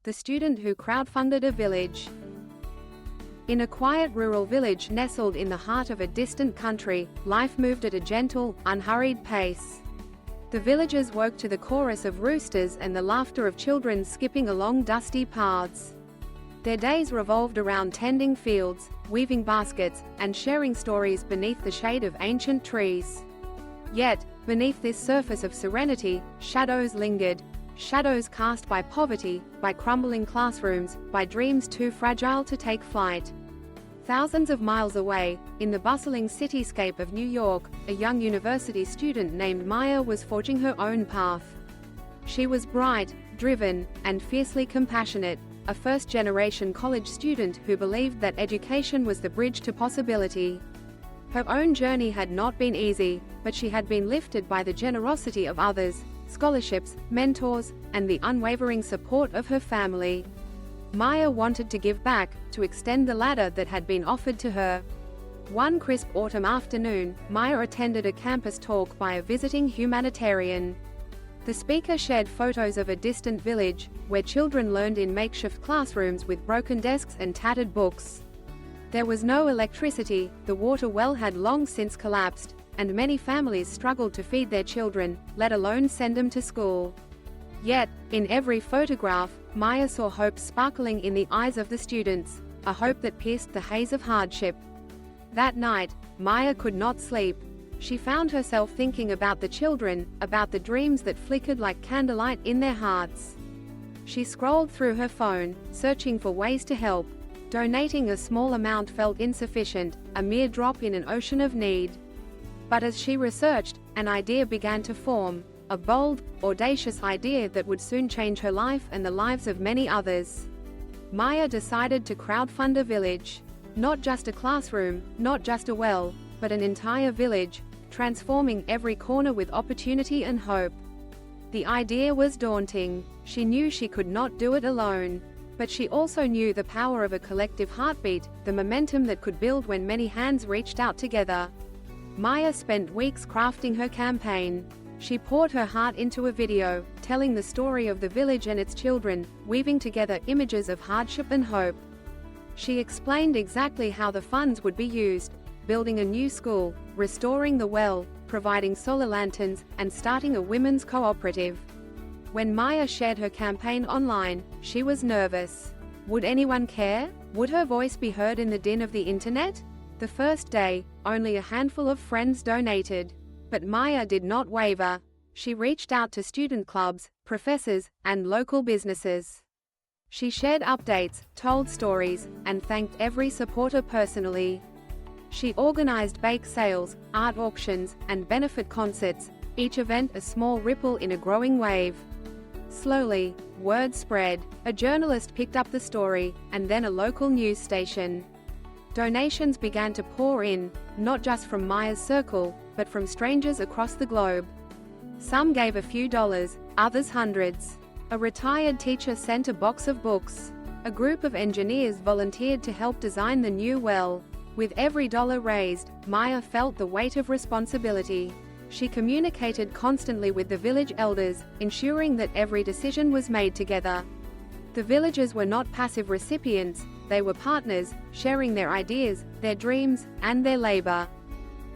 the student who crowdfunded a village. In a quiet rural village nestled in the heart of a distant country, life moved at a gentle, unhurried pace. The villagers woke to the chorus of roosters and the laughter of children skipping along dusty paths. Their days revolved around tending fields, weaving baskets, and sharing stories beneath the shade of ancient trees. Yet, beneath this surface of serenity, shadows lingered. Shadows cast by poverty, by crumbling classrooms, by dreams too fragile to take flight. Thousands of miles away, in the bustling cityscape of New York, a young university student named Maya was forging her own path. She was bright, driven, and fiercely compassionate, a first-generation college student who believed that education was the bridge to possibility. Her own journey had not been easy, but she had been lifted by the generosity of others, scholarships, mentors, and the unwavering support of her family. Maya wanted to give back, to extend the ladder that had been offered to her. One crisp autumn afternoon, Maya attended a campus talk by a visiting humanitarian. The speaker shared photos of a distant village, where children learned in makeshift classrooms with broken desks and tattered books. There was no electricity, the water well had long since collapsed, and many families struggled to feed their children, let alone send them to school. Yet, in every photograph, Maya saw hope sparkling in the eyes of the students, a hope that pierced the haze of hardship. That night, Maya could not sleep. She found herself thinking about the children, about the dreams that flickered like candlelight in their hearts. She scrolled through her phone, searching for ways to help. Donating a small amount felt insufficient, a mere drop in an ocean of need. But as she researched, an idea began to form, a bold, audacious idea that would soon change her life and the lives of many others. Maya decided to crowdfund a village. Not just a classroom, not just a well, but an entire village, transforming every corner with opportunity and hope. The idea was daunting. She knew she could not do it alone. But she also knew the power of a collective heartbeat, the momentum that could build when many hands reached out together. Maya spent weeks crafting her campaign. She poured her heart into a video, telling the story of the village and its children, weaving together images of hardship and hope. She explained exactly how the funds would be used: building a new school, restoring the well, providing solar lanterns, and starting a women's cooperative. When Maya shared her campaign online, she was nervous. Would anyone care? Would her voice be heard in the din of the internet? The first day, only a handful of friends donated. But Maya did not waver. She reached out to student clubs, professors, and local businesses. She shared updates, told stories, and thanked every supporter personally. She organized bake sales, art auctions, and benefit concerts, each event a small ripple in a growing wave. Slowly, word spread. A journalist picked up the story, and then a local news station. Donations began to pour in, not just from Maya's circle, but from strangers across the globe. Some gave a few dollars, others hundreds. A retired teacher sent a box of books. A group of engineers volunteered to help design the new well. With every dollar raised, Maya felt the weight of responsibility. She communicated constantly with the village elders, ensuring that every decision was made together. The villagers were not passive recipients, they were partners, sharing their ideas, their dreams, and their labor.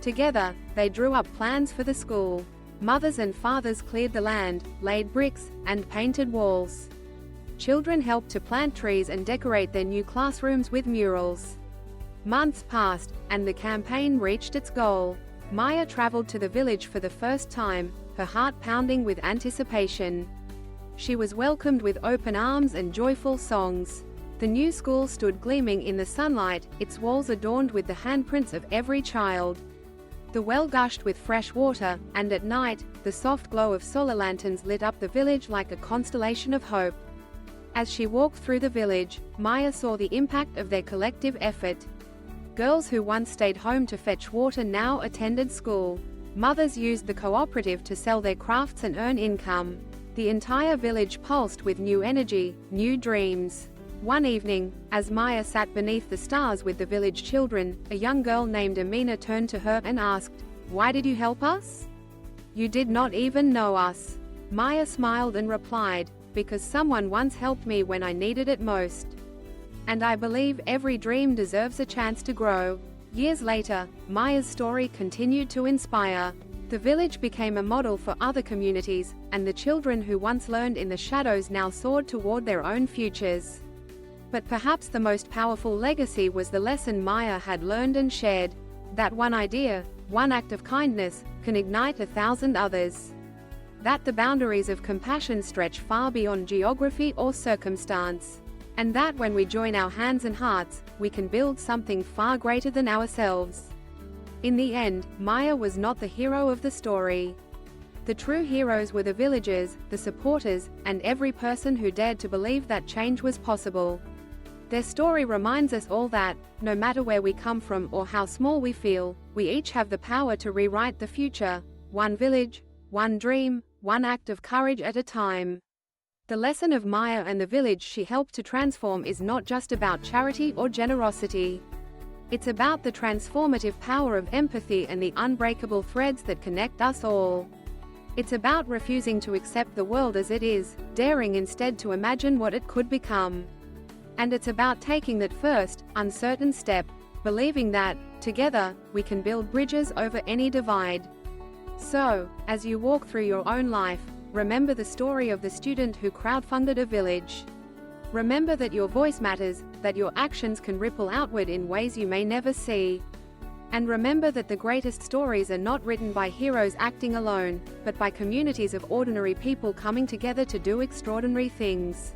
Together, they drew up plans for the school. Mothers and fathers cleared the land, laid bricks, and painted walls. Children helped to plant trees and decorate their new classrooms with murals. Months passed, and the campaign reached its goal. Maya traveled to the village for the first time, her heart pounding with anticipation. She was welcomed with open arms and joyful songs. The new school stood gleaming in the sunlight, its walls adorned with the handprints of every child. The well gushed with fresh water, and at night, the soft glow of solar lanterns lit up the village like a constellation of hope. As she walked through the village, Maya saw the impact of their collective effort. Girls who once stayed home to fetch water now attended school. Mothers used the cooperative to sell their crafts and earn income. The entire village pulsed with new energy, new dreams. One evening, as Maya sat beneath the stars with the village children, a young girl named Amina turned to her and asked, "Why did you help us?" "You did not even know us." Maya smiled and replied, because someone once helped me when I needed it most. And I believe every dream deserves a chance to grow. Years later, Maya's story continued to inspire. The village became a model for other communities, and the children who once learned in the shadows now soared toward their own futures. But perhaps the most powerful legacy was the lesson Maya had learned and shared: that one idea, one act of kindness, can ignite 1,000 others. That the boundaries of compassion stretch far beyond geography or circumstance. And that when we join our hands and hearts, we can build something far greater than ourselves. In the end, Maya was not the hero of the story. The true heroes were the villagers, the supporters, and every person who dared to believe that change was possible. Their story reminds us all that, no matter where we come from or how small we feel, we each have the power to rewrite the future, one village, one dream, one act of courage at a time. The lesson of Maya and the village she helped to transform is not just about charity or generosity. It's about the transformative power of empathy and the unbreakable threads that connect us all. It's about refusing to accept the world as it is, daring instead to imagine what it could become. And it's about taking that first, uncertain step, believing that, together, we can build bridges over any divide. So, as you walk through your own life, remember the story of the student who crowdfunded a village. Remember that your voice matters, that your actions can ripple outward in ways you may never see. And remember that the greatest stories are not written by heroes acting alone, but by communities of ordinary people coming together to do extraordinary things.